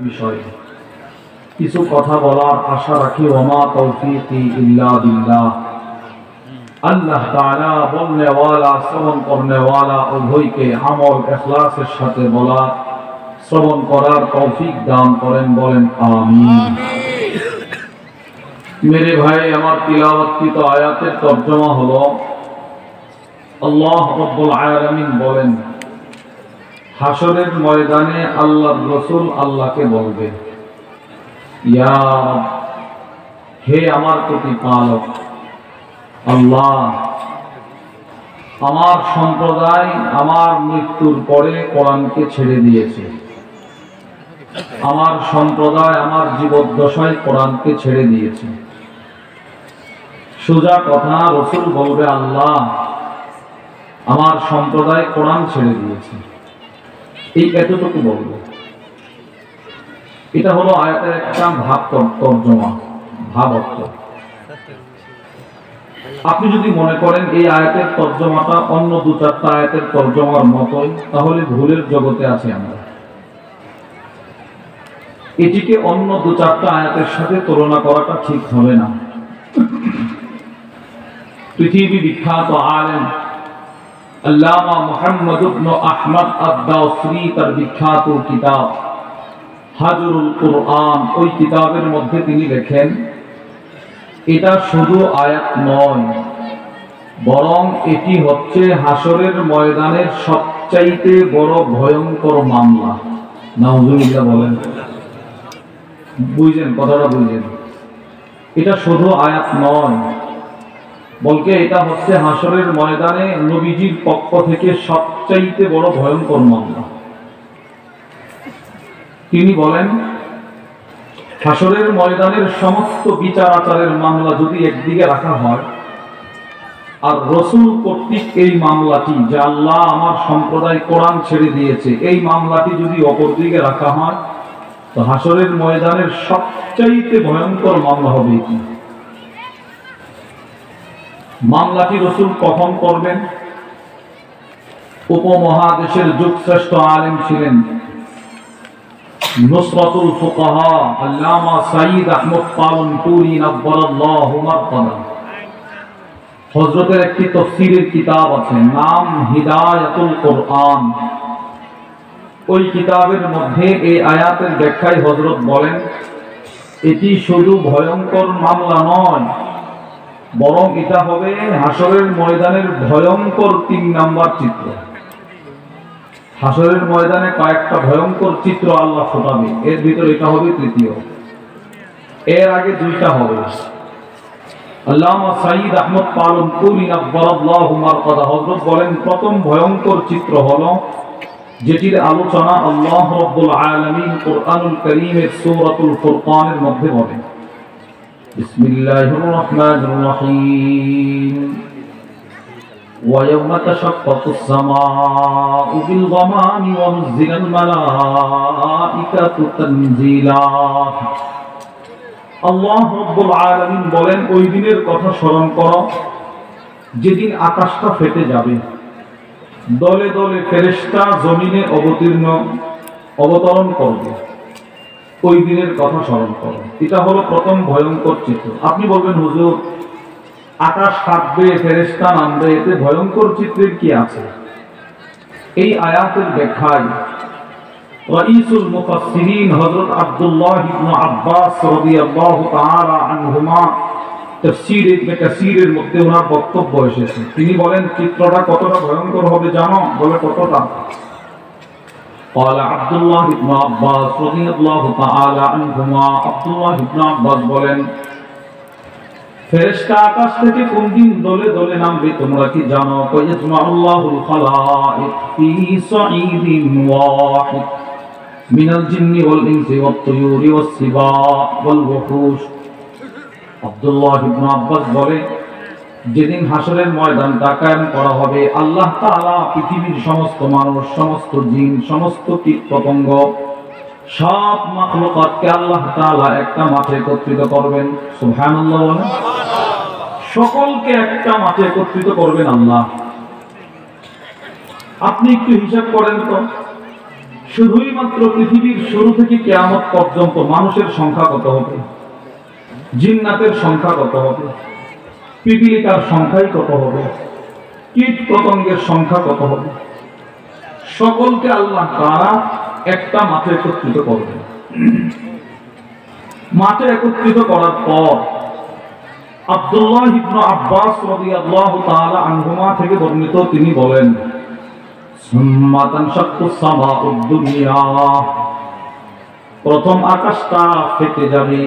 বিষয়ে কিছু কথা বলার আশা রাখি। ওমা তৌফিকি ইল্লা বিল্লাহ। আল্লাহ তাআলা বলনে ওয়ালা শ্রবণ করনে ওয়ালা উভয়কে আমল ইখলাসের সাথে বলা শ্রবণ করার তৌফিক দান করেন, বলেন আমিন। মেরে ভাই, আমার তিলাওয়াতকৃত আয়াতের তর্জমা হলো, আল্লাহ রাব্বুল আলামিন বলেন, হাসরের ময়দানে আল্লাহর রাসূল আল্লাহকে বলবে, ইয়া রব, হে আমার প্রতিপালক আল্লাহ, আমার সম্প্রদায় আমার মৃত্যুর পরে কোরআনকে ছেড়ে দিয়েছে। আমার সম্প্রদায় আমার জীবদ্দশায় কোরআনকে ছেড়ে দিয়েছে। সোজা কথা, রাসূল বলবে, আল্লাহ, আমার সম্প্রদায় কোরআন ছেড়ে দিয়েছে। এই এতটুকু বলবে। এটা হলো আয়াতের একটা ভাব তর্জমা, ভাব অর্থ। আপনি যদি মনে করেন এই আয়াতের তর্জমাটা অন্য দু চারটা আয়াতের তর্জমার মতোই, তাহলে ভুলের জগতে আছি আমরা। এটিকে অন্য দু চারটা আয়াতের সাথে তুলনা করাটা ঠিক হবে না। পৃথিবী বিখ্যাত আলেম আল্লামা মুহাম্মদ ইবনে আহমদ আদ-দাওসরি তার বিখ্যাত কিতাব হাজরুল কুরআন, ওই কিতাবের মধ্যে তিনি লেখেন, এটা শুধু আয়াত নয়, বরং এটি হচ্ছে হাসরের ময়দানের সবচাইতে বড় ভয়ঙ্কর মামলা। নাউজুবিল্লাহ বলেন। বুঝলেন কথাটা? বুঝলেন? এটা শুধু আয়াত নয়, বলকে এটা হচ্ছে হাসরের ময়দানে নবীজির পক্ষ থেকে সবচাইতে বড় ভয়ঙ্কর মামলা। তিনি বলেন, হাসরের ময়দানের সমস্ত বিচার আচারের মামলা যদি একদিকে রাখা হয়, আর রাসূল কর্তৃক এই মামলাটি, যে আল্লাহ আমার সম্প্রদায় কোরআন ছেড়ে দিয়েছে, এই মামলাটি যদি অপর দিকে রাখা হয়, তো হাসরের ময়দানের সবচাইতে ভয়ঙ্কর মামলা হবে এটি। মামলাটি রাসূল কখন করবেন? উপমহাদেশের যুগশ্রেষ্ঠ আলেম ছিলেন নুসরাতুল ফুকাহা আল্লামা সাইয়্যিদ আহমদ পালনপুরি নব্বরাল্লাহু মারকাদা। হযরতের একটি তাফসীরের কিতাব আছে, নাম হিদায়াতুল কুরআন। ওই কিতাবের মধ্যে এই আয়াতের ব্যাখ্যায় হযরত বলেন, এটি শুধু ভয়ঙ্কর মামলা নয়, বরং এটা হবে হাসরের ময়দানের ভয়ঙ্কর ৩ নাম্বার চিত্র। হাসরের ময়দানে কয়েকটা ভয়ঙ্কর চিত্র আল্লাহ ফোটাবে, এর ভিতরে এটা হবে তৃতীয়। এর আগে 2টা হবে। আল্লামা সাইয়্যিদ আহমদ পালনপুরি নব্বরাল্লাহু মারকাদা হযরত বলেন, প্রথম ভয়ঙ্কর চিত্র হলো যেটির আলোচনা আল্লাহ রাব্বুল আলামিন কুরআনুল কারীমের সূরাতুল ফুরকানের মধ্যে বলেন, বিসমিল্লাহির রহমানির রহিম, وَيَوْمَ تَشَقَّقُ السَّمَاءُ بِالْغَمَامِ وَنُزِّلَ الْمَلَائِكَةُ تَنزِيلًا। আল্লাহ রাব্বুল আলামিন বলেন, ওই দিনের কথা স্মরণ করো যেদিন আকাশটা ফেটে যাবে, দলে দলে ফেরেশতা জমিনে অবতরণ করবে। ওই দিনের কথা স্মরণ করো। এটা হলো প্রথম ভয়ঙ্কর চিত্র। আপনি বলবেন, হুজুর, আকাশ ফাটবে, ফেরেশতা নামবে, এতে ভয়ঙ্কর চিত্রের কি আছে? এই আয়াতের ব্যাখ্যায় রাইসুল মুফাসসিরিন হযরত আব্দুল্লাহ ইবনে আব্বাস রাদিয়াল্লাহু তাআলা আনহুমা তাফসীরে ইবনে কাসীরের মধ্যে ওনার বক্তব্য এসেছে। তিনি বলেন, চিত্রটা কতটা ভয়ঙ্কর হবে জানো? বলে, কতটা? قال عبد الله بن عباس رضي الله تعالى عنهما, আব্দুল্লাহ ইবনে আব্বাস বলেন, ফেরেশতা আকাশ থেকে কোন দিন দলে দলে নামবে তোমরা কি জানো? ইয়াজমাউল্লাহুল খালাইক ফি সাঈদিন ওয়াহিদ মিনাল জিন্নি ওয়াল ইনসি ওয়াত তুয়ুরি ওয়াস সিবা ওয়াল ওয়াহুশ। আব্দুল্লাহ ইবনে আব্বাস বলে, যেদিন হাসরের ময়দানটা কায়েম করা হবে, আল্লাহ তাআলা পৃথিবীর সমস্ত মানুষ, সমস্ত জিন, সমস্ত কীট পতঙ্গ, সব মাখলুকাতকে আল্লাহ তাআলা একটা মাঠে একত্রিত করবেন। সুবহানাল্লাহ বলেন। সকলকে একটা মাঠে একত্রিত করবেন আল্লাহ। আপনি একটু হিসাব করেন তো, শুধুই মাত্র পৃথিবীর শুরু থেকে কিয়ামত পর্যন্ত মানুষের সংখ্যা কত হবে, জিন্নাতের সংখ্যা কত হবে, পিপীলিকার সংখ্যাই কত হবে, কীট পতঙ্গের সংখ্যা কত হবে, সকলকে আল্লাহ তাআলা একটা মাঠে একত্রিত করবেন। মাঠে একত্রিত করার পর আব্দুল্লাহ ইবনে আব্বাস রাদিয়াল্লাহু তাআলা আনহুমা থেকে বর্ণিত, তিনি বলেন, সুম্মা তানশাক্কুস সামাউদ দুনিয়া, প্রথম আকাশটা ফেটে যাবে,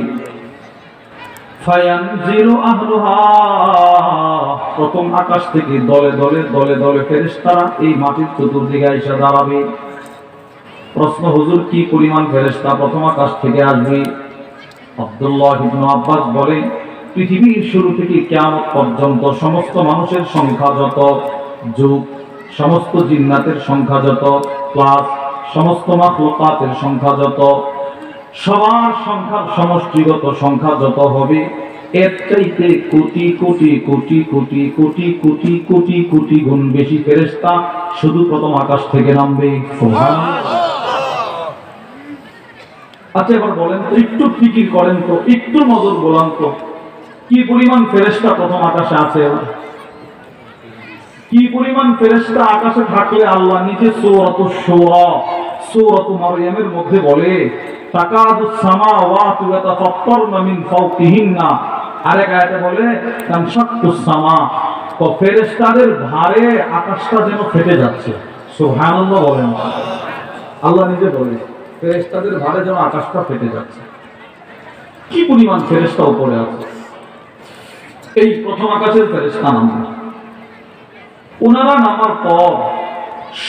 ফায়ানজিলু আহলুহা, প্রথম আকাশ থেকে দলে দলে দলে দলে ফেরেশতারা এই মাটির চতুর্দিকে এসে দাঁড়াবে। প্রশ্ন, হুজুর কি পরিমাণ ফেরেশতা প্রথম আকাশ থেকে আসবে? আব্দুল্লাহ ইবনে আব্বাস বলে, পৃথিবীর শুরু থেকে কিয়ামত পর্যন্ত সমস্ত মানুষের সংখ্যা যত, যুগ সমস্ত জিন্নাতের সংখ্যা যত, প্লাস সমস্ত মাখলুকাতের সংখ্যা যত, সবার সংখ্যার সমষ্টিগত সংখ্যা যত হবে, এর চাইতে কোটি কোটি কোটি কোটি কোটি কোটি কোটি কোটি গুণ বেশি ফেরেশতা শুধু প্রথম আকাশ থেকে নামবে। সুবহানাল্লাহ। আচ্ছা, এবার বলেন তো, একটু ফিকির করেন তো, একটু নজর বলান তো, কি পরিমাণ ফেরেশতা প্রথম আকাশে আছে? কি পরিমাণ ফেরেশতা আকাশে থাকলে আল্লাহ নিজে সূরাতুশ শুরা, সূরাতুল মারইয়ামের মধ্যে বলে, তাকাদুস সামাওয়াতু ইয়াতাফাত্তারনা মিন ফাওকিহিন্না, আরেক আয়াতে বলে তানশাক্কুস সামা, তো ফেরেশতাদের ভারে আকাশটা যেন ফেটে যাচ্ছে। সুবহানাল্লাহ বলেন। আল্লাহ নিজে বলে ফেরেশতাদের ভারে যেন আকাশটা ফেটে যাচ্ছে। কি পরিমাণ ফেরেশতা উপরে আছে! এই প্রথম আকাশের ফেরেশতা নামবে, ওনারা নামার পর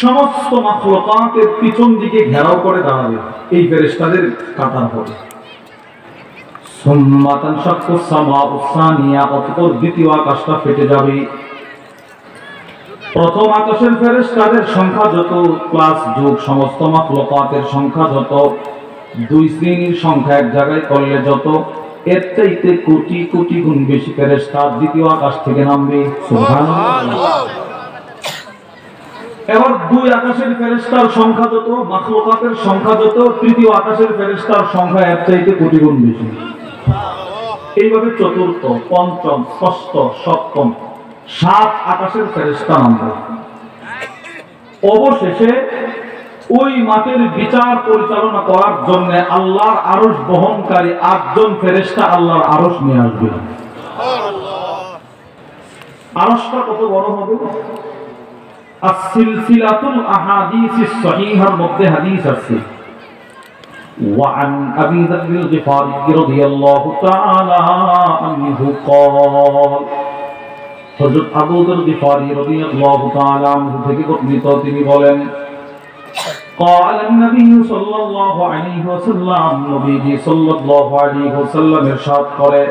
সমস্ত মাখলুকাতের পিছন দিকে ঘেরাও করে দাঁড়াবে এই ফেরেশতাদের কাতার হবে। সুম্মা তানশাক্কুস সামাউস সানিয়া, অতঃপর দ্বিতীয় আকাশটা ফেটে যাবে। প্রথম আকাশের ফেরেশতাদের সংখ্যা যত, প্লাস যুগ সমস্ত মাখলুকাতের সংখ্যা যত, দুই শ্রেণীর সংখ্যা এক জায়গায় করলে যত, এর চাইতে কোটি কোটি গুণ বেশি ফেরেশতা দ্বিতীয় আকাশ থেকে নামবে। সুবহানাল্লাহ। এবার দুই আকাশের ফেরেশতার সংখ্যা যত, মাখলুকাতের সংখ্যা যত, তৃতীয় আকাশের ফেরেশতার সংখ্যা এর চাইতে কোটি গুণ বেশি। এইভাবে চতুর্থ, পঞ্চম, ষষ্ঠ, সপ্তম, 7 আকাশের ফেরেশতা নামবে। অবশেষে ওই মাঠের বিচার পরিচালনা করার জন্য আল্লাহর আরশ বহনকারী 8 জন ফেরেশতা আল্লাহর আরশ নিয়ে আসবে। আরশটা কত বড় হবে? as-silsilatul ahadithis sahihar মধ্যে হাদিস আছে, وعن أبي ذر الغفاري رضي الله تعالى عنه قال, হযরত আবু যর গিফারি রাদিয়াল্লাহু তাআলা আনহু থেকে বর্ণিত, তিনি বলেন, قال النبي صلى الله عليه وسلم, নবীজি সাল্লাল্লাহু আলাইহি ওয়াসাল্লাম ইরশাদ করে,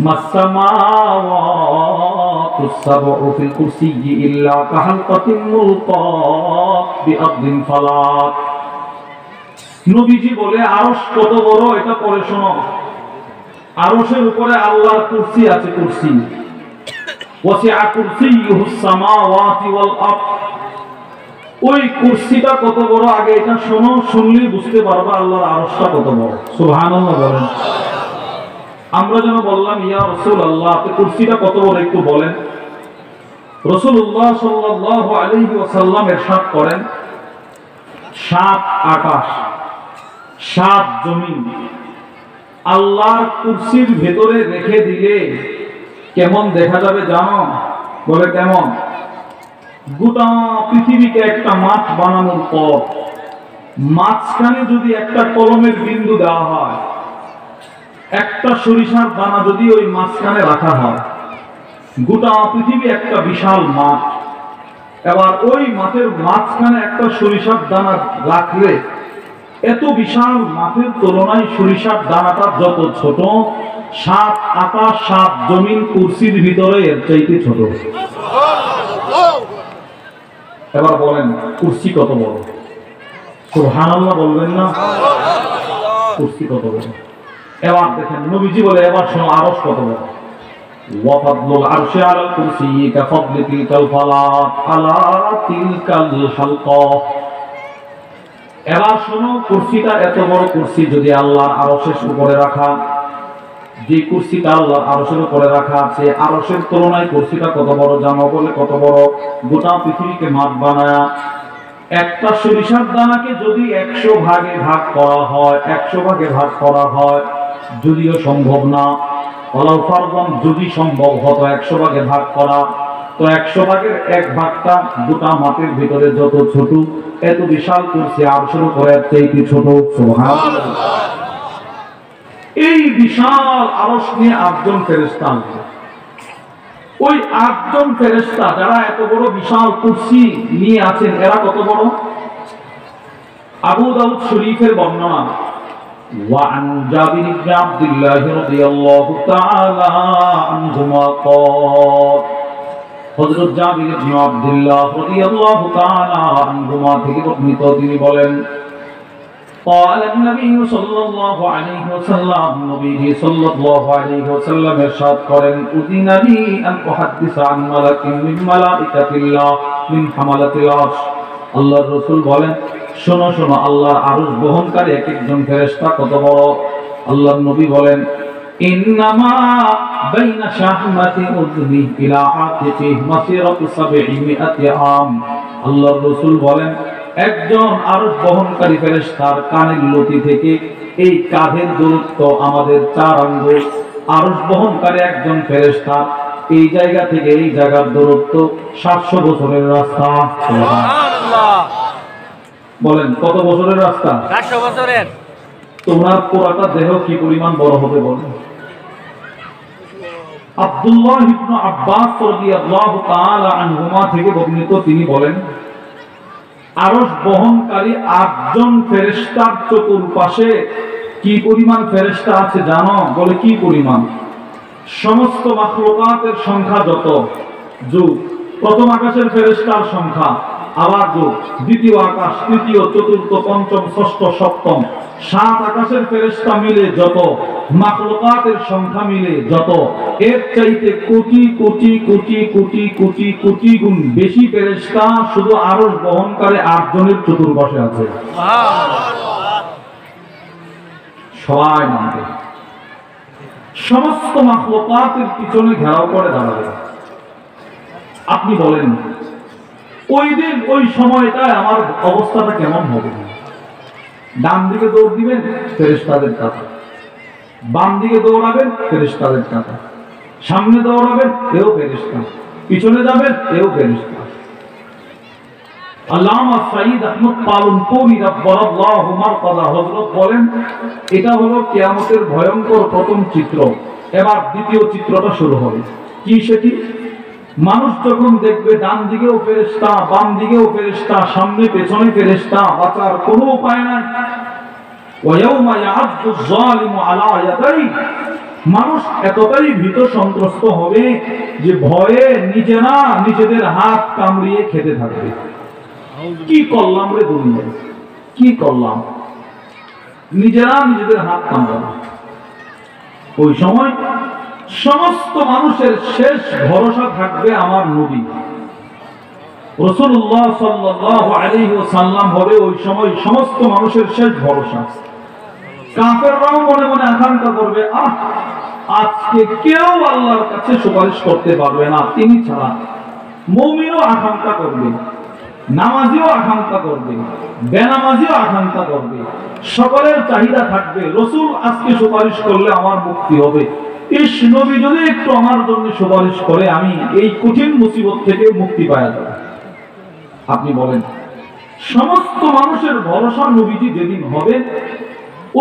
মাসসামাওয়াতুস সাবউ ফিল কুরসিয়্যি ইল্লা কাহালকাতিন মুলকাত বিআরদিন ফালাত। নবীজি বলে, আরশ কত বড় এটা পড়ে শোনো। আরশের উপরে আল্লাহর কুরসি আছে, কুরসি, ওয়াসিআ কুরসিয়্যুহুস সামাওয়াতি ওয়াল আরদ। ওই কুরসিটা কত বড় আগে এটা শোনো, শুনলেই বুঝতে পারবা আল্লাহর আরশটা কত বড়। সুবহানাল্লাহ বলেন। আমরা যেন বললাম, ইয়া রাসূলুল্লাহ, আপনি কুরসিটা কত বড় একটু বলেন। রাসূলুল্লাহ সাল্লাল্লাহু আলাইহি ওয়াসাল্লাম ইরশাদ করেন, 7 আকাশ 7 জমিন আল্লাহর কুরসির ভেতরে রেখে দিলে কেমন দেখা যাবে জানো? বলে কেমন? গোটা পৃথিবীকে একটা মাঠ বানানোর পর মাঝখানে যদি একটা কলমের বিন্দু দেওয়া হয়, একটা সরিষার দানা যদি ওই মাঝখানে রাখা হয়, গোটা পৃথিবী একটা বিশাল মাঠ। এবার ওই মাঠের মাঝখানে একটা সরিষার দানা রাখলে এত বিশাল মাঠের তুলনায় সরিষার দানাটা যত ছোট, 7 আকাশ 7 জমিন কুরসির ভিতরে এর চাইতে ছোট। এবার বলেন কুরসি কত বড়? সুবহানাল্লাহ বলবেন না? কুরসি কত বড়? এবার দেখেন নবীজি বলে, এবার শোনো আরশ কত বড়। ওয়াফাদলুল আরশি আলাল কুরসি কাফাদলি তিলকাল ফালাত আলা তিলকাল হালকা। এবার শোনো, কুরসিটা এত বড় কুরসি, যদি আল্লাহর আরশের উপরে রাখা, যে কুরসিটা আল্লাহর আরশের উপরে রাখা আছে, আরশের তুলনায় কুরসিটা কত বড় জানো? বলে কত বড়? গোটা পৃথিবীকে মাপ বানায়া একটা সরিষার দানাকে যদি 100 ভাগে ভাগ করা হয়, 100 ভাগে ভাগ করা হয়, যদিও সম্ভব না, ওয়ালাউ ফারদান, যদি সম্ভব হতো 100 ভাগে ভাগ করা, তো 100 ভাগের 1 ভাগটা গোটা মাটির ভিতরে যত ছোট, এত বিশাল কুরসি আরশের উপরে চাইতে ছোট। সুবহানাল্লাহ। এই বিশাল আরশ নিয়ে 8 জন ফেরেশতা আছে। ওই 8 জন ফেরেশতা যারা এত বড় বিশাল কুরসি নিয়ে আছেন, এরা কত বড়? আবু দাউদ শরীফের বর্ণনা, وعن جابر بن عبد الله رضي الله تعالى عنهما قال, হযরত জাবির ইবনে আব্দুল্লাহ রাদিয়াল্লাহু তাআলা আনহুমা থেকে বর্ণিত, তিনি বলেন, قال النبي صلى الله عليه وسلم, নবী সাল্লাল্লাহু আলাইহি ওয়াসাল্লাম ইরশাদ করেন, উযিনা লি আন উহাদ্দিস আন মালাকিন মিন মালাইকাতিল্লাহ মিন হামালাতিল আরশ। আল্লাহর রাসূল বলেন, শোনো শোনো, আল্লাহর আরশ বহনকারী এক একজন ফেরেশতা কত বড়। আল্লাহর নবী বলেন, ইন্নামা বাইনা শাহমাতি উযনি ইলা আতিকি মাসিরাতু 700 আম। আল্লাহর রাসূল বলেন, একজন আরশ বহনকারী ফেরেশতার কানের লতি থেকে এই কাঁধের দূরত্ব আমাদের 4 আঙ্গুল। আরশ বহনকারী একজন ফেরেশতা এই জায়গা থেকে এই জায়গার দূরত্ব 700 বছরের রাস্তা। সুবহানাল্লাহ। বলেন কত বছরের রাস্তা? 700 বছরের। তোমার পুরাটা দেহ কি পরিমাণ বড় হবে বলেন? আব্দুল্লাহ ইবনে আব্বাস রাদিয়াল্লাহু তাআলা আনহুমা থেকে বর্ণিত, তিনি বলেন, আরশ বহনকারী 8 জন ফেরেশতার চতুর্পাশে কি পরিমাণ ফেরেশতা আছে জানো? বলে কি পরিমাণ? সমস্ত মাখলুকাতের সংখ্যা যত, যুগ প্রথম আকাশের ফেরেশতার সংখ্যা, আবার যুগ দ্বিতীয় আকাশ, তৃতীয়, চতুর্থ, পঞ্চম, ষষ্ঠ, সপ্তম, 7 আকাশের ফেরেশতা মিলে যত, মাখলুকাতের সংখ্যা মিলে যত, এর চাইতে কোটি কোটি কোটি কোটি কোটি কোটি গুণ বেশি ফেরেশতা শুধু আরশ বহনকারী 8 জনের চতুর্পাশে আছে। সবাই মানবে, সমস্ত মাখলুকাতের পিছনে ঘেরাও করে দাঁড়াবে। আপনি বলেন ওই দিন ওই সময়টায় আমার অবস্থাটা কেমন হবে? ডান দিকে দৌড় দিবেন, ফেরেশতাদের কাতা, বাম দিকে দৌড়াবেন, ফেরেশতাদের কাতা, সামনে দৌড়াবেন, এও ফেরেশতা, পিছনে যাবেন, এও ফেরেশতা। আল্লামা সাইয়্যিদ আহমদ পালনপুরি রাব্বাল্লাহু মারকাদা হযরত বলেন, এটা হলো কিয়ামতের ভয়ঙ্কর প্রথম চিত্র। এবার দ্বিতীয় চিত্রটা শুরু হবে। কি সেটি? মানুষ যখন দেখবে ডান দিকেও ফেরেশতা, বাম দিকেও ফেরেশতা, সামনে পেছনে ফেরেশতা, বাঁচার কোনো উপায় নাই। ওয়ায়াউমা ইয়া'আদ্দু যালিমু আলা ইয়াদাই, মানুষ এতটাই ভীত সন্ত্রস্ত হবে যে ভয়ে নিজেরা নিজেদের হাত কামড়িয়ে খেতে থাকবে। কি করলাম রে দুনিয়া, কি করলাম, নিজেরা নিজেদের হাত কামড়াবে। ওই সময় সমস্ত মানুষের শেষ ভরসা থাকবে আমার নবী রাসূলুল্লাহ সাল্লাল্লাহু আলাইহি ওয়াসাল্লাম হবে ওই সময় সমস্ত মানুষের শেষ ভরসা। কাফেররাও মনে মনে আকাঙ্ক্ষা করবে, আজকে কেউ আল্লাহর কাছে সুপারিশ করতে পারবে না তিনি ছাড়া। মুমিনও আকাঙ্ক্ষা করবে, নামাজিও আকাঙ্ক্ষা করবে, বেনামাজিও আকাঙ্ক্ষা করবে, সকলের চাহিদা থাকবে রাসূল আজকে সুপারিশ করলে আমার মুক্তি হবে। ইস, নবী যদি একটু আমার জন্য সুপারিশ করে আমি এই কঠিন মুসিবত থেকে মুক্তি পাওয়া যাব। আপনি বলেন সমস্ত মানুষের ভরসা নবীজি যেদিন হবে,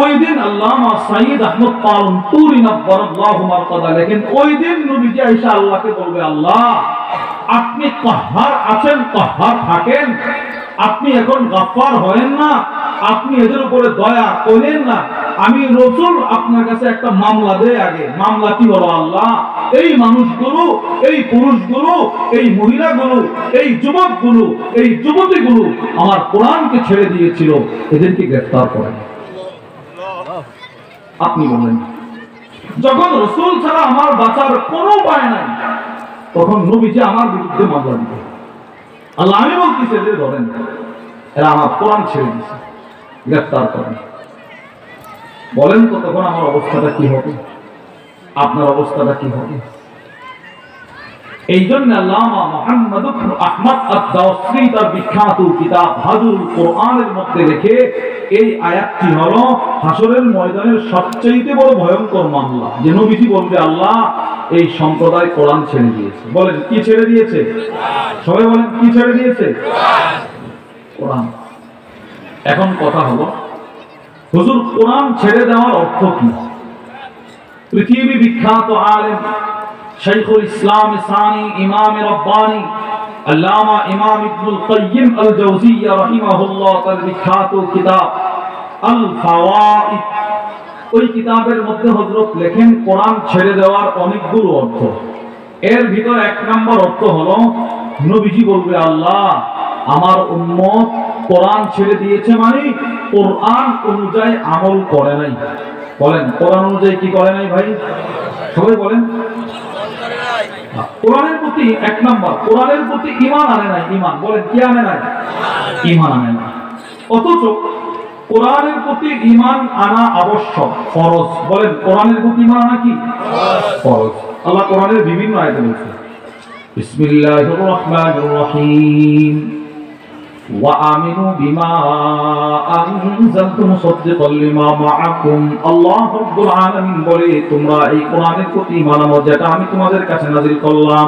ওই দিন আল্লামা সাইয়্যিদ আহমদ পালনপুরি নাব্বারাল্লাহু মারকাদা লেখেন, ওই দিন নবীজি আয়েশা আল্লাহকে বলবে, আল্লাহ আপনি কাহ্হার আছেন, কাহ্হার থাকেন, আপনি এখন গাফফার হয়েন না, আপনি এদের উপরে দয়া করেন না, আমি রাসূল আপনার কাছে একটা মামলা দেই। আগে মামলা কি হলো? আল্লাহ এই মানুষগুলো, এই পুরুষগুলো, এই মহিলাগুলো, এই যুবকগুলো, এই যুবতীগুলো আমার কোরআনকে ছেড়ে দিয়েছিল, এদেরকে গ্রেফতার করেন। আপনি বলেন যখন রাসূল ছাড়া আমার বাঁচার কোনো উপায় নাই, তখন নবীজি আমার বিরুদ্ধে মামলা দিবে। আল্লাহ আমি বলতেছি যে ধরেন এরা আমার কোরআন ছেড়ে দিয়েছে, গ্রেফতার করেন। বলেন তো তখন আমার অবস্থাটা কি হবে, আপনার অবস্থাটা কি হবে? এই জন্য আল্লামা মুহাম্মদ ইবনে আহমদ আদ-দাওসরি তার বিখ্যাত কিতাব হাজুল কোরআনের মধ্যে রেখে এই আয়াতটি হলো হাসরের ময়দানের সবচেয়ে বড় ভয়ঙ্কর মামলা, যে নবীজি বলবে আল্লাহ এই সম্প্রদায় কোরআন ছেড়ে দিয়েছে। বলেন কি ছেড়ে দিয়েছে? সবাই বলেন কি ছেড়ে দিয়েছে? কোরআন। এখন কথা হলো হুজুর কোরআন ছেড়ে দেওয়ার অর্থ কি? পৃথিবী বিখ্যাত আলেম শাইখুল ইসলাম সানি ইমাম রব্বানি আল্লামা ইমাম ইবনুল কাইয়িম আল জাওজিয়্যা রাহিমাহুল্লাহ তার বিখ্যাত কিতাব আল ফাওয়াইদ, ওই কিতাবের মধ্যে হযরত লেখেন কোরআন ছেড়ে দেওয়ার অনেকগুলো অর্থ। এর ভিতর এক নম্বর অর্থ হলো নবীজি বলবে আল্লাহ আমার উম্মত কোরআন ছেড়ে দিয়েছে মানে কোরআন অনুযায়ী আমল করে নাই। বলেন কোরআন অনুযায়ী কি করে নাই ভাই? সবাই বলেন কোরআনের প্রতি এক নম্বর, কোরআনের প্রতি ঈমান আনে নাই। ঈমান বলেন কি আনে নাই? ঈমান আনে না। অথচ কোরআনের প্রতি ঈমান আনা আবশ্যক, ফরজ। বলেন কোরআনের প্রতি ঈমান আনা কি ফরজ? আল্লাহ কোরআনের বিভিন্ন আয়াতে বলছে বিসমিল্লাহির রহমানির রহিম ওয়া আমিনু বিমা আনজালতু মুসাদ্দিকাল লিমা মাআকুম। আল্লাহ রাব্বুল আলামিন বলে তোমরা এই কোরআনের প্রতি ঈমান আনো যেটা আমি তোমাদের কাছে নাযিল করলাম।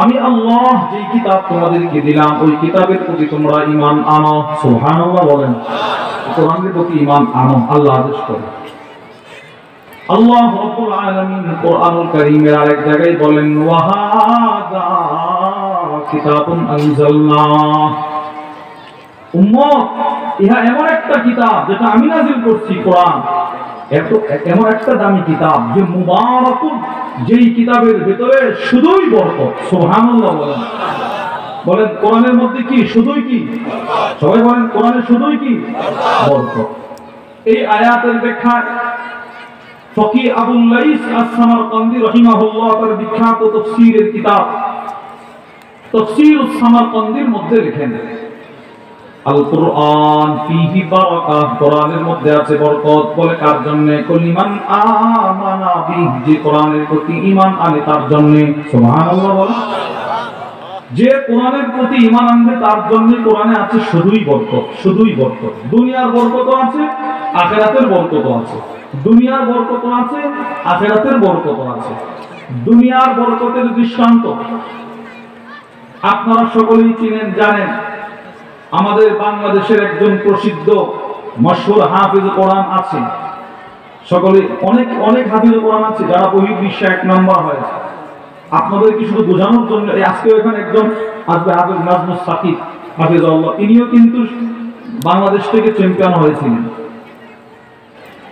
আমি আল্লাহ যে কিতাব তোমাদেরকে দিলাম ওই কিতাবের প্রতি তোমরা ঈমান আনো। সুবহানাল্লাহ বলেন কোরআনের প্রতি ঈমান আনো, আল্লাহ আদেশ করে। আল্লাহ রাব্বুল আলামিন কোরআনুল কারীমের আরেক জায়গায় বলেন ওয়া হাযা কিতাবুন আনজালনা। উম্মত ইহা এমন একটা কিতাব যেটা আমি নাযিল করছি, কোরআন এমন একটা দামি কিতাব যে মুবারাকুন, যেই কিতাবের ভিতরে শুধুই বরকত। সুবহানাল্লাহ বলেন। বলেন কোরআনের মধ্যে কি শুধুই কি? সবাই বলেন কোরআনে শুধুই কি? বরকত। এই আয়াতের ব্যাখ্যা ফকি আবুল লাইস আস-সামারকান্দি রাহিমাহুল্লাহ তার বিখ্যাত তাফসীরের কিতাব তাফসীরুস সামারকান্দির মধ্যে লেখেন আল কুরআন ফীহি বারাকাহ, কোরআনের মধ্যে আছে বরকত। বলে কার জন্য? কুলিমান আমানা বিহি, যে কোরআনের প্রতি ঈমান আনে তার জন্য। সুবহানাল্লাহ বলেন। যে কোরআনের প্রতি ঈমান আনবে তার জন্য কোরআনে আছে শুধুই বরকত, শুধুই বরকত। দুনিয়ার বরকতও আছে, আখিরাতের বরকতও আছে। দুনিয়ার বরকত আছে, আখিরাতের বরকত আছে। দুনিয়ার বরকতের দৃষ্টান্ত আপনারা সকলেই চিনেন, জানেন। আমাদের বাংলাদেশের একজন প্রসিদ্ধ মশহুর হাফিজ কোরআন আছে, সকলে অনেক অনেক হাফিজ কোরআন আছে যারা বহির্বিশ্বে এক নাম্বার হয়েছে। আপনাদের কি শুধু বোঝানোর জন্য আজকে এখানে একজন আসবে হাফিজ নাজমুস সাকিব হাফিজাল্লাহ, ইনিও কিন্তু বাংলাদেশ থেকে চ্যাম্পিয়ন হয়েছিলেন।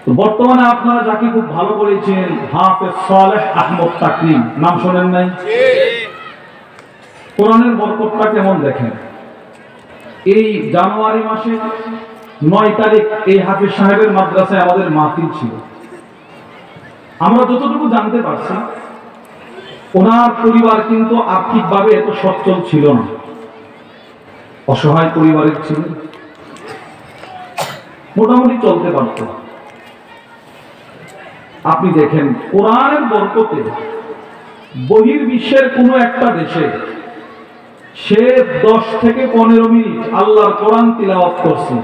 তো বর্তমানে আপনারা যাকে খুব ভালো করে চিনেন হাফেজ সালেহ আহমদ তাকরিম, নাম শোনেন নাই? কোরআনের বরকতটা কেমন দেখেন। এই জানুয়ারি মাসে 9 তারিখ এই হাফিজ সাহেবের মাদ্রাসায় আমাদের মাহফিল ছিল। আমরা যতটুকু জানতে পারছি ওনার পরিবার কিন্তু আর্থিকভাবে এত সচ্ছল ছিল না, অসহায় পরিবারের ছিল, মোটামুটি চলতে পারত। আপনি দেখেন কোরআনের বরকতে বহির্বিশ্বের কোনো একটা দেশে সে 10 থেকে 15 মিনিট আল্লাহর কোরআন তিলাওয়াত করছে,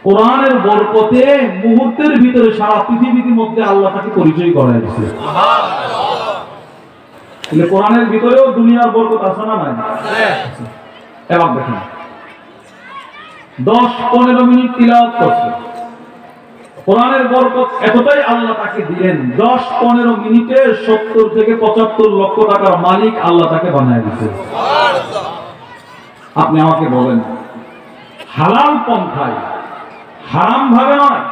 কোরআনের বরকতে মুহূর্তের ভিতরে সারা পৃথিবীর মধ্যে আল্লাহ তাকে পরিচয় করায় দিয়েছে। তাহলে কোরআনের ভিতরেও দুনিয়ার বরকত আছে না নাই? এবার দেখেন 10-15 মিনিট তিলাওয়াত করছে, কোরআনের বরকত এতটাই আল্লাহ তাকে দিলেন 10-15 মিনিটে 70 থেকে 75 লক্ষ টাকার মালিক আল্লাহ তাকে বানায় দিয়েছে। আপনি আমাকে বলেন হালাল পন্থায়, হারাম ভাবে নয়,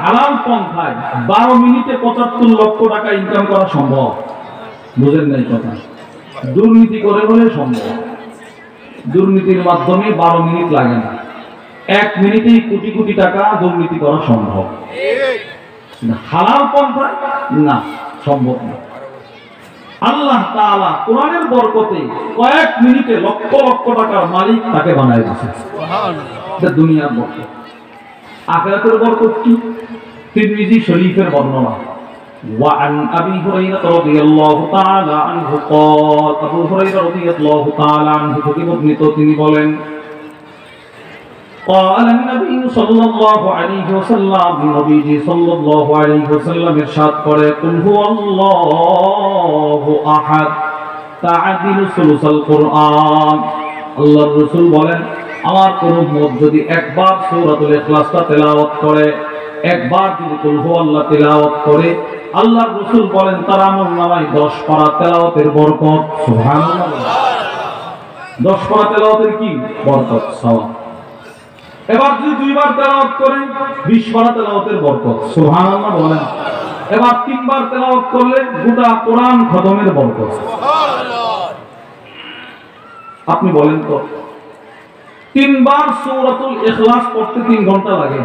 হালাল পন্থায় 12 মিনিটে 75 লক্ষ টাকা ইনকাম করা সম্ভব? বুঝেন নাই কথা? দুর্নীতি করে বলে সম্ভব। দুর্নীতির মাধ্যমে 12 মিনিট লাগে না, 1 মিনিটেই কোটি কোটি টাকা দুর্নীতি করা সম্ভব। হালাল পন্থায় না, সম্ভব না। আল্লাহ তাআলা কোরআনের বরকতে কয়েক মিনিটে লক্ষ লক্ষ টাকার মালিক তাকে বানায় দিয়েছে। সুবহানাল্লাহ। দুনিয়ার বরকত, আখিরাতের বরকত কি? তিরমিজি শরীফের বর্ণনা। وعن أبي هريرة رضي الله تعالى عنه قال أبو هريرة رضي الله تعالى عنه তিনি বলেন قال النبي صلى الله عليه وسلم নবীজি সাল্লাল্লাহু আলাইহি ওয়াসাল্লাম ইরশাদ করে কুল হুয়াল্লাহু আহাদ তাআদিলু সুলুসাল কুরআন। আল্লাহর রাসূল বলেন আমার কোন উম্মত যদি একবার সূরাতুল ইখলাসটা তেলাওয়াত করে, একবার যদি কুল হুয়াল্লাহ তেলাওয়াত করে, আল্লাহর রাসূল বলেন তার আমলনামায় 10 পারা তেলাওয়াতের বরকত। সুবহানাল্লাহ। 10 পারা তেলাওয়াতের কি বরকত, সওয়াব। এবার যদি দুইবার তেলাওয়াত করে 20 পারা তেলাওয়াতের বরকত। সুবহানাল্লাহ বলেন। এবার তিনবার তেলাওয়াত করলে গোটা কোরআন খতমের বরকত। সুবহানাল্লাহ। আপনি বলেন তো তিনবার সূরাতুল ইখলাস পড়তে 3 ঘন্টা লাগে?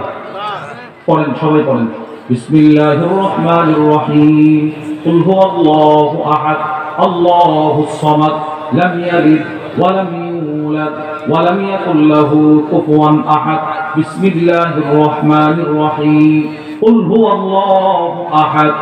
পড়েন, সবাই পড়েন। বিসমিল্লাহির রহমানির রহিম কুল হুয়াল্লাহু আহাদ আল্লাহুস সামাদ লাম ইয়ালিদ ওয়া লাম ইউলাদ ওয়া লাম ইয়াকুল লাহু কুফুয়ান আহাদ বিসমিল্লাহির রহমানির রহিম কুল হুয়াল্লাহু আহাদ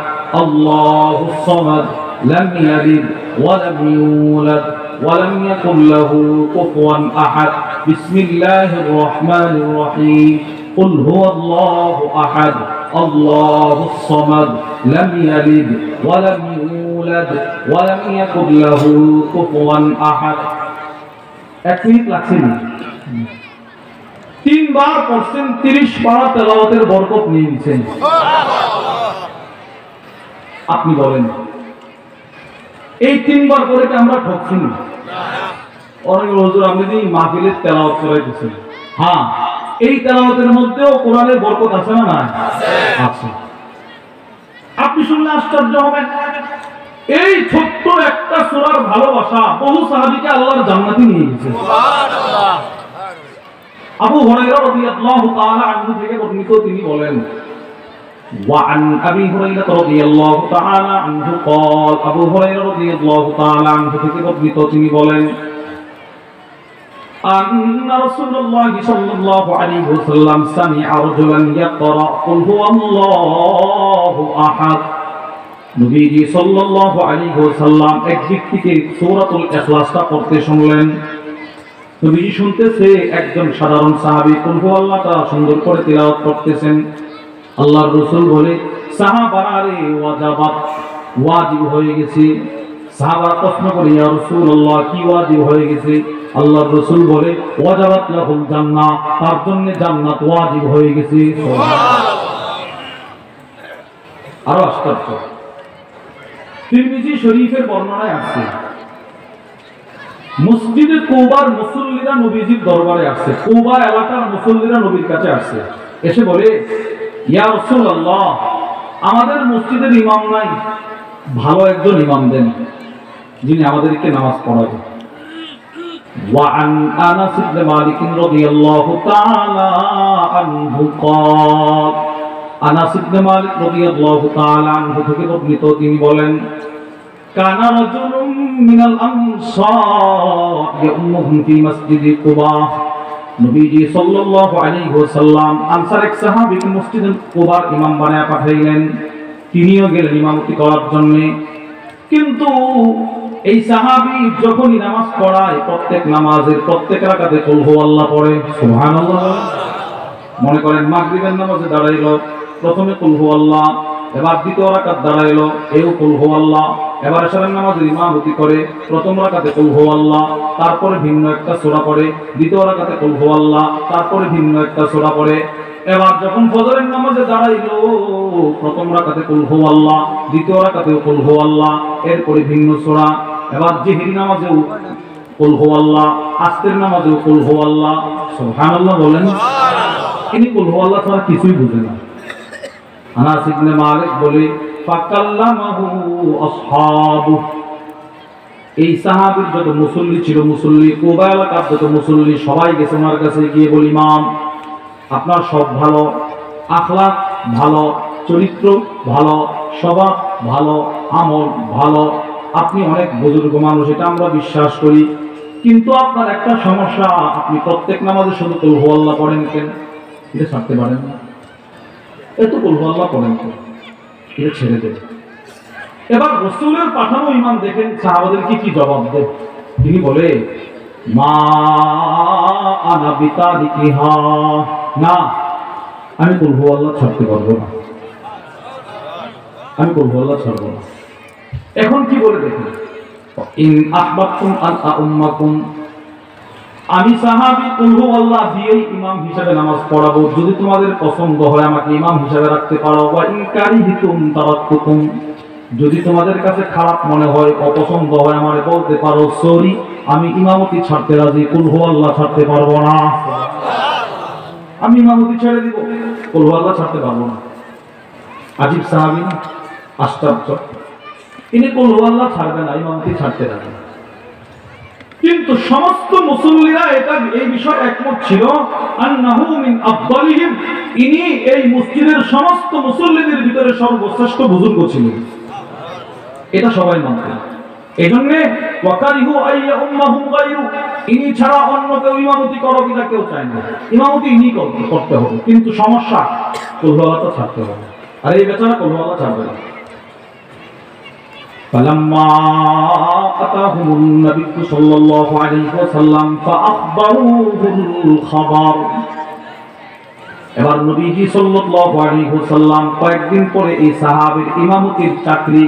আল্লাহুস সামাদ লাম ইয়ালিদ ওয়া লাম ইউলাদ ওয়া লাম ইয়াকুল লাহু কুফুয়ান আহাদ বিসমিল্লাহির রহমানির রহিম قل هو الله أحد الله الصمد لم يلد ولم يولد ولم يكن له كفوا أحد। 1 মিনিট লাগছে না, 3 বার পড়ছেন, 30 পারা তেলাওয়াতের বরকত নিয়ে নিছেন। আপনি বলেন এই 3 বার করে কি আমরা ঠকছি না? অনেক হুজুর আপনি যে মাহফিলের তেলাওয়াত করাইতেছেন, হ্যাঁ এই তেলাওয়াতের মধ্যেও কোরআনের বরকত আছে না? আছে। আপনি শুনলে আশ্চর্য হবেন, এই ছোট্ট একটা সূরার ভালোবাসা বহু সাহাবীকে আল্লাহর জান্নাতে নিয়ে গেছে। সুবহানাল্লাহ। আবু হুরায়রা রাদিয়াল্লাহু তাআলা আনহু থেকে বর্ণিত, তিনি বলেন وعن أبي هريرة رضي الله تعالى عنه قال أبو هريرة رضي الله تعالى عنه থেকে বর্ণিত, তিনি বলেন أن رسول الله صلى الله عليه وسلم سمع رجلا يقرأ قل هو الله أحد। নবীজি সাল্লাল্লাহু আলাইহি ওয়াসাল্লাম এক ব্যক্তিকে সূরাতুল ইখলাসটা পড়তে শুনলেন। নবীজি শুনতেছে, একজন সাধারণ সাহাবী কুল হুয়াল্লাহটা সুন্দর করে তিলাওয়াত করতেছেন। আল্লাহর রাসূল বলে সাহাবারা রে ওয়াজাবাত, ওয়াজিব হয়ে গেছে। সাহাবারা প্রশ্ন করে ইয়া রাসূলুল্লাহ কি ওয়াজিব হয়ে গেছে? আল্লাহর রাসূল বলে ওয়াজাবাত লাহুল জান্নাহ, তার জন্য জান্নাত ওয়াজিব হয়ে গেছে। সুবহানাল্লাহ। আরো আশ্চর্য, তিরমিজি শরীফের বর্ণনায় আছে মসজিদে কুবার মুসল্লিরা নবীজির দরবারে আসছে। কুবা এলাকার মুসল্লিরা নবীর কাছে আসছে, এসে বলে ইয়া রাসূলুল্লাহ আমাদের মসজিদের ইমাম নাই, ভালো একজন ইমাম দেন যিনি আমাদেরকে নামাজ পড়াবে। وعن أنس بن مالك رضي الله تعالى عنه قال আনাস ইবনে মালিক রাদিয়াল্লাহু তাআলা আনহু থেকে বর্ণিত, তিনি বলেন কানা রাজুলুম মিনাল আনসার ইয়াউমুহুম ফি মসজিদি কুবা। নবীজি সাল্লাল্লাহু আলাইহি ওয়াসাল্লাম আনসার এক সাহাবীকে মসজিদে কুবার ইমাম বানায় পাঠাইলেন। তিনিও গেলেন ইমামতি করার জন্য। কিন্তু এই সাহাবী যখনই নামাজ পড়ায় প্রত্যেক নামাজের প্রত্যেক রাকাতে কুল হুয়াল্লাহ পড়ে। সুবহানাল্লাহ। মনে করেন মাগরিবের নামাজে দাঁড়াইলো, প্রথমে কুল হুয়াল্লাহ, এবার দ্বিতীয় রাকাত দাঁড়াইলো, এও কুল হুয়াল্লাহ। এবার এশারের নামাজে ইমামতি করে, প্রথম রাকাতে কুল হুয়াল্লাহ, তারপরে ভিন্ন একটা সূরা পড়ে, দ্বিতীয় রাকাতে কুল হুয়াল্লাহ, তারপরে ভিন্ন একটা সূরা পড়ে। এবার যখন ফজরের নামাজে দাঁড়াইলো, প্রথম রাকাতে কুল হুয়াল্লাহ, দ্বিতীয় রাকাতেও কুল হুয়াল্লাহ, এরপরে ভিন্ন সূরা। এবার জিহরি নামাজেও কুল হুয়াল্লাহ, আসরের নামাজেও কুল হুয়াল্লাহ। সুবহানাল্লাহ বলেন। ইনি কুল হুয়াল্লাহ ছাড়া কিছুই বুঝে না। আনাস ইবনে মালিক বলে ফাকাল্লামাহু আসহাবু, এই সাহাবীর যত মুসল্লি ছিল, মুসল্লি কুবা এলাকার যত মুসল্লি সবাই গেছে ওনার কাছে, গিয়ে বলি ইমাম আপনার সব ভালো, আখলাক ভালো, চরিত্র ভালো, স্বভাব ভালো, আমল ভালো, আপনি অনেক বুজুর্গ মানুষ, এটা আমরা বিশ্বাস করি, কিন্তু আপনার একটা সমস্যা, আপনি প্রত্যেক নামাজে শুধু কুল হুয়াল্লাহ পড়েন কেন? এটা ছাড়তে পারেন না? এত কুল হুয়াল্লাহ পড়েন কেন? এটা ছেড়ে দেন। এবার রাসূলের পাঠানো ইমাম দেখেন সাহাবাদেরকে কি জবাব দেন। তিনি বলে, মা আনা বিতারিকিহা, না, আমি কুল হুয়াল্লাহ ছাড়তে পারবো না, আমি কুল হুয়াল্লাহ ছাড়বো না। এখন কি বলে দেখুন, ইন আহবাবতুম আন আউম্মাকুম, আমি সাহাবী কুল হুয়াল্লাহ দিয়েই ইমাম হিসেবে নামাজ পড়াবো, যদি তোমাদের পছন্দ হয় আমাকে ইমাম হিসেবে রাখতে পারো, ওয়া ইন কারিহিতুম তারাকতুকুম, যদি তোমাদের কাছে খারাপ মনে হয়, অপছন্দ হয়, আমারে বলতে পারো সরি, আমি ইমামতি ছাড়তে রাজি, কুল হুয়াল্লাহ ছাড়তে পারবো না, আমি ইমামতি ছেড়ে দিব, কুল হুয়াল্লাহ ছাড়তে পারবো না। আজীব সাহাবী না? আশ্চর্য। ইনি কুল হুয়াল্লাহ ছাড়বে না, ইমামতি ছাড়তে রাজি। কিন্তু সমস্ত মুসল্লিরা এটা এই বিষয়ে একমত ছিল, আন্নাহু মিন আফদালিহিম, ইনি এই মসজিদের সমস্ত মুসল্লিদের ভিতরে সর্বশ্রেষ্ঠ বুজুর্গ ছিলেন, এটা সবাই মানতেন। এজন্য ওয়াকারিহু আইয়া উম্মাহুম গায়রু, ইনি ছাড়া অন্য কেউ ইমামতি করো কিনা কেউ চায় না, ইমামতি ইনি করতে হবে। কিন্তু সমস্যা, কুল হুয়াল্লাহটা ছাড়তে হবে, আর এই বেচারা কুল হুয়াল্লাহ ছাড়বে না। فلما أتاهم النبي صلى الله عليه وسلم فأخبروه الخبر, এবার নবীজি সাল্লাল্লাহু আলাইহি ওয়াসাল্লাম কয়েকদিন পরে এই সাহাবীর ইমামতির চাকরি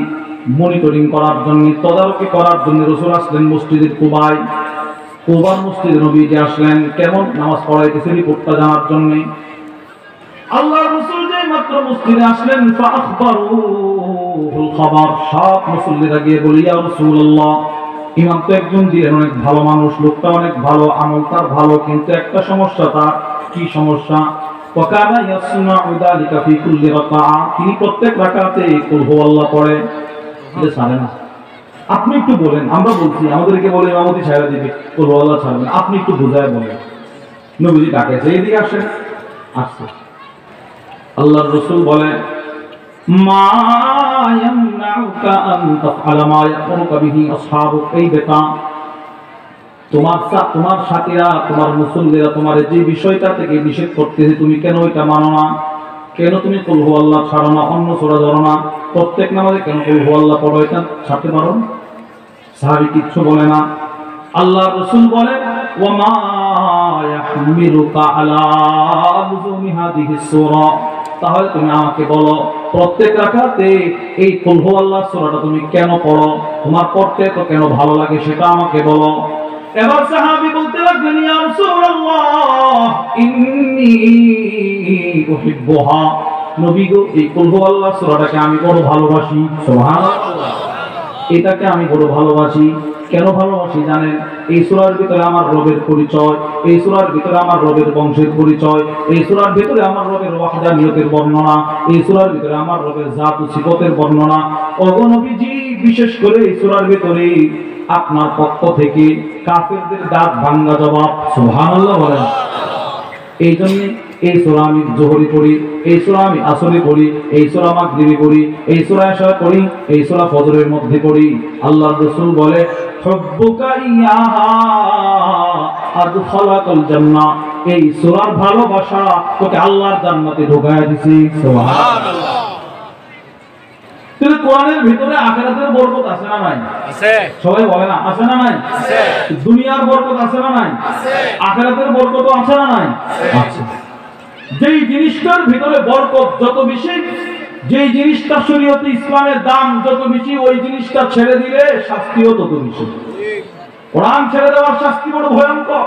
মনিটরিং করার জন্য, তদারকি করার জন্য রাসূল আসলেন মসজিদের কুবায়। কুবার মসজিদে নবীজি আসলেন, কেমন নামাজ পড়াইতেছে রিপোর্টটা জানার জন্য। আল্লাহর রাসূল যেই মাত্র মসজিদে আসলেন, ফাআখবারুহুল খবর, সব মুসল্লিরা গিয়ে বলে, ইয়া রাসূলুল্লাহ, ইমাম তো একজন দিলেন, অনেক ভালো মানুষ, লোকটা অনেক ভালো, আমল তার ভালো, কিন্তু একটা সমস্যা তার। কি সমস্যা? ওয়াকানা ইয়াসনাউ যালিকা ফি কুল্লি রাকাআ, তিনি প্রত্যেক রাকাতে কুল হুয়াল্লাহ পড়ে, এটা ছাড়ে না। আপনি একটু বলেন, আমরা বলছি আমাদেরকে বলে ইমামতি ছেড়ে দিবে, কুল হুয়াল্লাহ ছাড়বেন, আপনি একটু বুঝায় বলেন। নবীজি ডাকেছে, এদিকে আসেন। আসছে, আল্লাহর রাসূল বলে, মা ইয়ামনাউকা আন তাফআলা মা ইয়ামুরুকা বিহি আসহাবুক, এই বেটা, তোমার সাথীরা, তোমার মুসল্লিরা তোমার যে বিষয়টা থেকে নিষেধ করতেছে, তুমি কেন এটা মানো না? কেন তুমি কুল হুয়াল্লাহ ছাড়ো না, অন্য সূরা ধরো না, প্রত্যেক নামাজে কেন কুল হুয়াল্লাহ পড়ো, এটা ছাড়তে পারো? সাহাবী কিচ্ছু বলে না। আল্লাহর রাসূল বলে, ওয়া মা ইয়াহমিলুকা আলা লুজুমি হাদিহি সূরা, তাহলে তুমি আমাকে বলো, প্রত্যেক রাকাতে এই কুল হুয়াল্লাহ সূরাটা তুমি কেন পড়ো, তোমার পড়তে তো কেন ভালো লাগে, সেটা আমাকে বলো। এবার সাহাবী বলতে লাগলেন, ইয়া রাসূলুল্লাহ ইন্নী উহিব্বুহা, নবী গো, এই কুল হুয়াল্লাহ সূরাটাকে আমি বড় ভালোবাসি। সুবহানাল্লাহ, এটাকে আমি বড় ভালোবাসি। কেন ভালোবাসি জানেন? এই সূরার ভিতরে আমার রবের পরিচয়, এই সূরার ভিতরে আমার রবের বংশের পরিচয়, এই সূরার ভিতরে আমার রবের ওয়াহদানিয়তের বর্ণনা, এই সূরার ভিতরে আমার রবের জাত ও সিফাতের বর্ণনা। ওগো নবীজি, বিশেষ করে এই সূরার ভিতরে আপনার পক্ষ থেকে কাফেরদের দাঁত ভাঙা জবাব। সুবহানাল্লাহ বলেন। এই জন্য এই সূরা আমি যোহরি পড়ি, এই সূরা আমি আসরে পড়ি, এই সূরা মাগরিবে পড়ি, এই সূরা ইশা পড়ি, এই সূরা ফজরের মধ্যে পড়ি। আল্লাহর রাসূল বলে, হুব্বুকা ইয়াহা আদখালাকাল জান্নাহ, এই সূরার ভালোবাসা তোকে আল্লাহর জান্নাতে ঢোকায়া দিছে। সুবহানাল্লাহ। তাহলে কোরআনের ভিতরে আখিরাতের বরকত আছে না নাই? আছে। সবাই বলে না, আছে না নাই? আছে। দুনিয়ার বরকত আছে না নাই? আছে। আখিরাতের বরকত আছে না নাই? আছে। যেই জিনিসটার ভিতরে বরকত যত বেশি, যেই জিনিসটা শরীয়তে ইসলামের দাম যত বেশি, ওই জিনিসটা ছেড়ে দিলে শাস্তিও তত বেশি। কোরআন ছেড়ে দেওয়ার শাস্তি বড় ভয়ঙ্কর।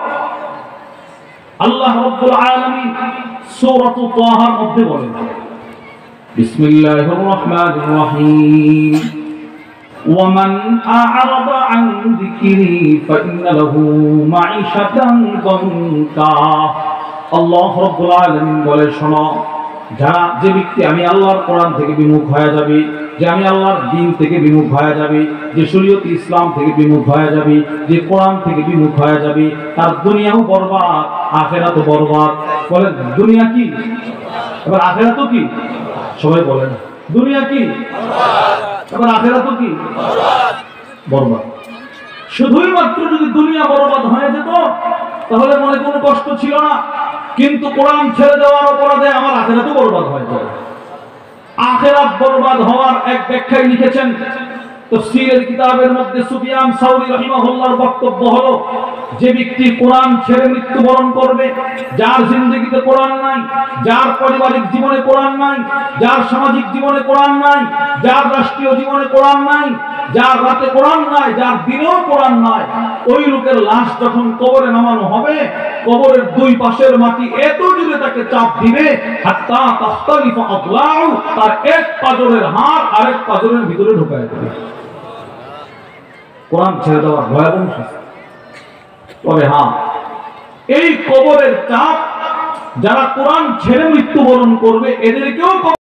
আল্লাহ রাব্বুল আলামিন সূরাত তাহার মধ্যে বলেন, বিসমিল্লাহির রহমানির রহিম, ওয়ামান আ'রাদা আন যিকরি ফাইন্না লাহু মাঈশাতান দানকা। আল্লাহ রাব্বুল আলামিন বলে, শোনো, যে ব্যক্তি আমি আল্লাহর কোরআন থেকে বিমুখ হয়ে যাবে, যে আমি আল্লাহর দ্বীন থেকে বিমুখ হয়ে যাবে, যে শরীয়ত ইসলাম থেকে বিমুখ হয়ে যাবে, যে কোরআন থেকে বিমুখ হয়ে যাবে, তার দুনিয়াও বরবাদ, আখিরাতও বরবাদ। বলে দুনিয়া কি, এবার আখিরাতও কি? সবাই বলেন দুনিয়া কি, এবার আখিরাতও কি? বরবাদ। শুধুই মাত্র যদি দুনিয়া বরবাদ হয়ে যেত তাহলে মনে কোনো কষ্ট ছিল না, কিন্তু কোরআন ছেড়ে দেওয়ার অপরাধে আমার আখিরাতও বরবাদ হয়ে যায়। আখিরাত বরবাদ হওয়ার এক ব্যাখ্যায় লিখেছেন তাফসীরের কিতাবের মধ্যে সুফিয়ান সাউরী রাহিমাহুল্লাহর বক্তব্য হলো, যে ব্যক্তি কোরআন ছেড়ে মৃত্যুবরণ করবে, যার জিন্দেগিতে কোরআন নাই, যার পারিবারিক জীবনে কোরআন নাই, যার সামাজিক জীবনে কোরআন নাই, যার রাষ্ট্রীয় জীবনে কোরআন নাই, যার রাতে কোরআন নাই, যার দিনেও কোরআন নাই, ওই লোকের লাশ যখন কবরে নামানো হবে, কবরের দুই পাশের মাটি এত জোরে তাকে চাপ দিবে, হাত্তা তাখতালিফা আদলাউ, তার এক পাজরের হাড় আরেক পাজরের ভিতরে ঢুকায় দেবে। কোরআন ছেড়ে দেওয়ার ভয়াবহ শাস্তি। তবে হ্যাঁ, এই কবরের চাপ যারা কোরআন ছেড়ে মৃত্যুবরণ করবে এদেরকেও